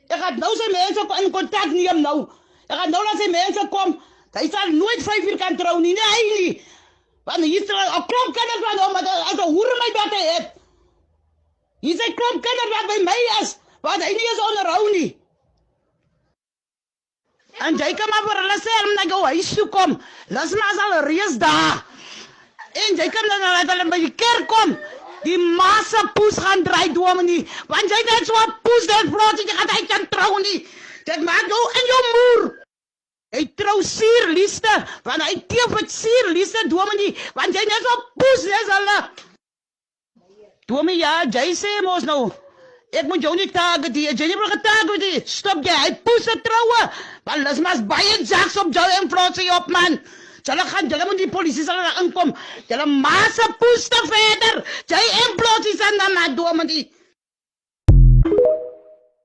Ek gaan nou sy mense in kontak neem nou. Ek gaan nou laat sy mense kom. Hy sal nooit 5 uur kan trou nie, nee, hy nie. Want hier is 'n klomp kinders van hom, maar as 'n hoer my dat hy het. Hier is 'n klomp kinders wat by my is, wat hy nie is onderhou nie. En jy kan maar vir hulle sê, omdat jy huis toe kom, las maar as al reis daar. En jy kan dan laat hulle by die kerk kom. Die massa poes gaan draai dominee, want jy net so 'n poes dat vrouwtje, jy gaat hy kan trou nie. Dit maak jou in jou moer. Hy trou sierlieste, want hy teef met sierlieste dominee, want jy net so poes is hulle. Dominee, ja, jy sê mos nou, ek moet jou nie taak die, jy nie moet getaak die, stop jy, hy poes te trouwe, want lis mas baie jaks op jou en vrouwtje op man. Julle moet die polisie sal daar inkom. Julle massa poes te verder. Jy en vrouwtje zijn dan maar dominee.